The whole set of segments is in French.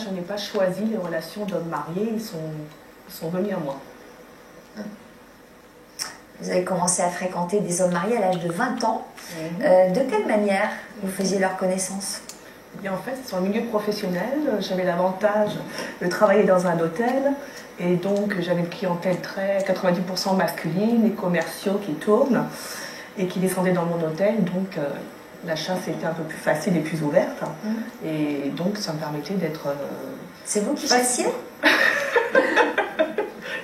je n'ai pas choisi les relations d'hommes mariés, ils sont venus à moi. Vous avez commencé à fréquenter des hommes mariés à l'âge de 20 ans. De quelle manière vous faisiez leur connaissance? Eh bien, en fait, sur le milieu professionnel, j'avais l'avantage de travailler dans un hôtel et donc j'avais une clientèle très 90% masculine, les commerciaux qui tournent et qui descendaient dans mon hôtel, donc la chasse était un peu plus facile et plus ouverte et donc ça me permettait d'être... C'est vous qui chassiez?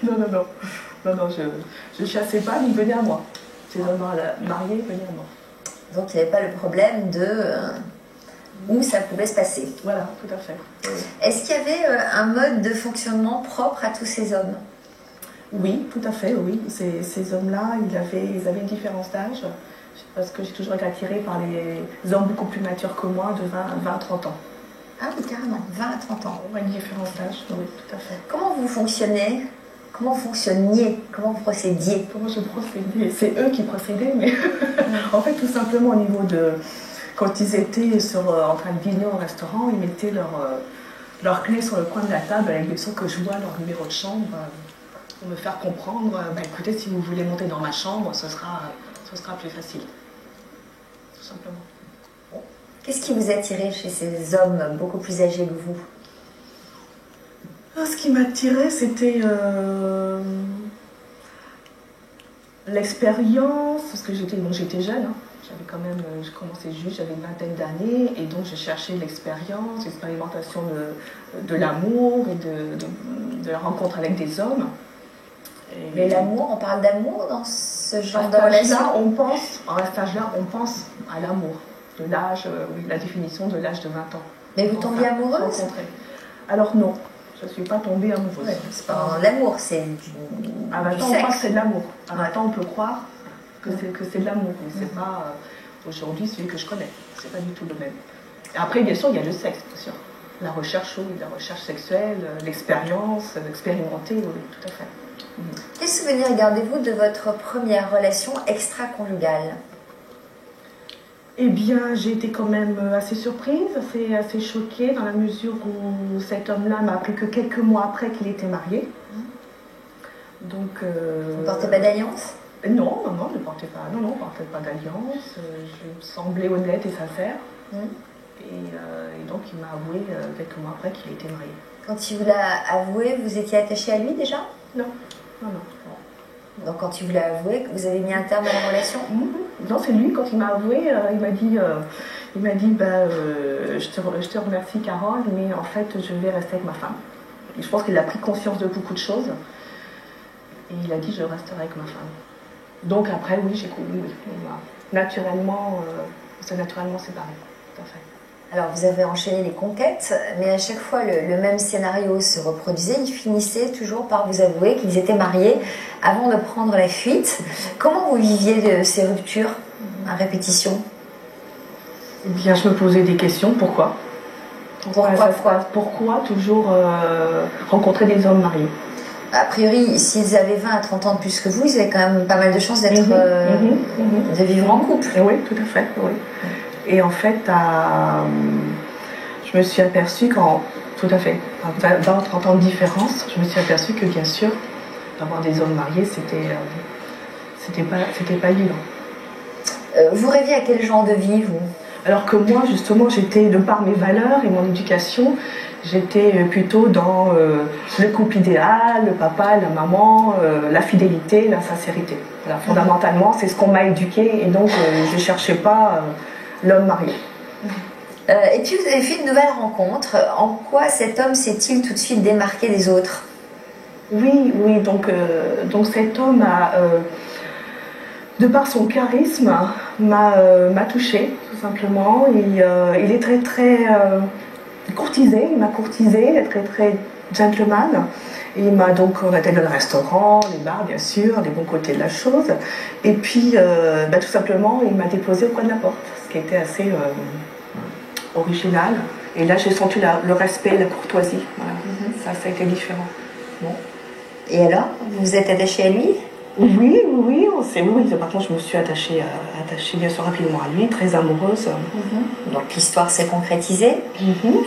Non, je ne chassais pas, mais ils venaient à moi. Ces hommes mariés venaient à moi. Donc il n'y avait pas le problème de où ça pouvait se passer. Voilà, tout à fait. Est-ce qu'il y avait un mode de fonctionnement propre à tous ces hommes? Oui, tout à fait, oui. Ces hommes-là, ils avaient une différence d'âge, parce que j'ai toujours été attirée par les hommes beaucoup plus matures que moi, de 20 à 30 ans. Ah oui, carrément, 20 à 30 ans. Une différence d'âge, oui, tout à fait. Comment vous fonctionnez? Comment vous fonctionniez? Comment vous procédiez? Comment je procédais? C'est eux qui procédaient, mais en fait, tout simplement au niveau de... Quand ils étaient en train de dîner au restaurant, ils mettaient leur clé sur le coin de la table avec le son que je vois leur numéro de chambre pour me faire comprendre, écoutez, si vous voulez monter dans ma chambre, ce sera plus facile. Tout simplement. Qu'est-ce qui vous attirait chez ces hommes beaucoup plus âgés que vous? Ce qui m'attirait, c'était l'expérience, parce que j'étais jeune, hein. J'avais quand même, je commençais juste, j'avais une vingtaine d'années, et donc je cherchais l'expérience, l'expérimentation de l'amour et de la rencontre avec des hommes. Mais l'amour, on parle d'amour dans ce genre de relation? À cet âge-là, on pense à l'amour, de l'âge, oui, la définition de l'âge de 20 ans. Mais vous tombiez amoureuse? Alors non, je ne suis pas tombée amoureuse. Ouais, c'est pas l'amour, c'est du À 20 ans, on croit que c'est de l'amour. À 20 ans, on peut croire que c'est de l'amour, mais c'est pas aujourd'hui celui que je connais. C'est pas du tout le même. Et après, bien sûr, il y a le sexe, bien sûr. La recherche, oui, la recherche sexuelle, l'expérience, l'expérimenter, oui, tout à fait. Quels souvenirs gardez-vous de votre première relation extra-conjugale? Eh bien, j'ai été quand même assez surprise, assez choquée, dans la mesure où cet homme-là m'a appris que quelques mois après qu'il était marié. Donc, vous ne portez pas d'alliance? Non, je ne portais pas d'alliance. Je me semblais honnête et sincère. Et donc, il m'a avoué quelques mois après qu'il était marié. Quand il vous l'a avoué, vous étiez attachée à lui déjà? Non. Donc quand il vous l'a avoué, vous avez mis un terme à la relation? Non, c'est lui, quand il m'a avoué, il m'a dit je te remercie Carole, mais en fait je vais rester avec ma femme. Et je pense qu'il a pris conscience de beaucoup de choses. Et il a dit je resterai avec ma femme. Donc après, oui, j'ai connu, oui. Naturellement, on s'est naturellement séparés. Tout à fait. Alors vous avez enchaîné les conquêtes, mais à chaque fois le même scénario se reproduisait. Ils finissaient toujours par vous avouer qu'ils étaient mariés avant de prendre la fuite. Comment vous viviez de ces ruptures à répétition? Eh bien, je me posais des questions. Pourquoi toujours rencontrer des hommes mariés? A priori, s'ils avaient 20 à 30 ans de plus que vous, ils avaient quand même pas mal de chances d'être de vivre en couple. Oui, tout à fait, oui. Et en fait, je me suis aperçue tout à fait, à 20 ou 30 ans de différence, je me suis aperçue que bien sûr, d'avoir des hommes mariés, c'était pas évident. Vous rêviez à quel genre de vie, vous? Alors que moi, justement, j'étais, de par mes valeurs et mon éducation, j'étais plutôt dans le couple idéal, le papa, la maman, la fidélité, la sincérité. Voilà, fondamentalement, c'est ce qu'on m'a éduqué et donc je ne cherchais pas l'homme marié. Et puis vous avez fait une nouvelle rencontre. En quoi cet homme s'est-il tout de suite démarqué des autres? Oui, donc cet homme de par son charisme, m'a touchée, tout simplement. Il est très, très courtisé, il m'a courtisé, il est très, très gentleman. Et on était dans le restaurant, les bars, bien sûr, les bons côtés de la chose. Et puis, tout simplement, il m'a déposé au coin de la porte, ce qui était assez original. Et là, j'ai senti le respect, la courtoisie. Voilà. Ça a été différent. Bon. Et alors, vous vous êtes attaché à lui? Oui, oui, on s'est... Oui, par contre, je me suis attachée bien sûr rapidement à lui, très amoureuse. Donc l'histoire s'est concrétisée.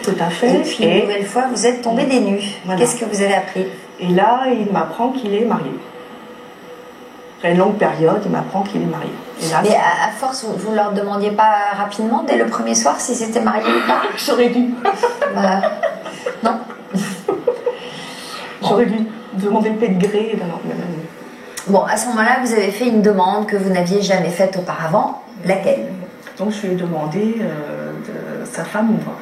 Tout à fait. Et puis une nouvelle fois, vous êtes tombés des nues. Voilà. Qu'est-ce que vous avez appris? Et là, il m'apprend qu'il est marié. Après une longue période, il m'apprend qu'il est marié. Et là, mais à force, vous ne leur demandiez pas rapidement, dès le premier soir, s'ils étaient mariés ou pas? J'aurais dû. Non. J'aurais dû demander le pedigree. Bon, à ce moment-là, vous avez fait une demande que vous n'aviez jamais faite auparavant. Laquelle? Donc, je lui ai demandé de sa femme ou moi.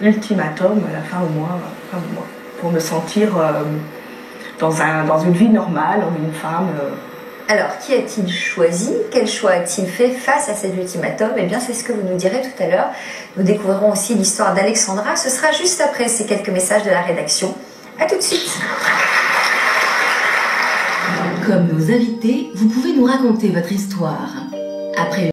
L'ultimatum, la fin ou moi, pour me sentir dans une vie normale, une femme. Alors, qui a-t-il choisi? Quel choix a-t-il fait face à cet ultimatum? Eh bien, c'est ce que vous nous direz tout à l'heure. Nous découvrirons aussi l'histoire d'Alexandra. Ce sera juste après ces quelques messages de la rédaction. A tout de suite. Comme nos invités, vous pouvez nous raconter votre histoire. Après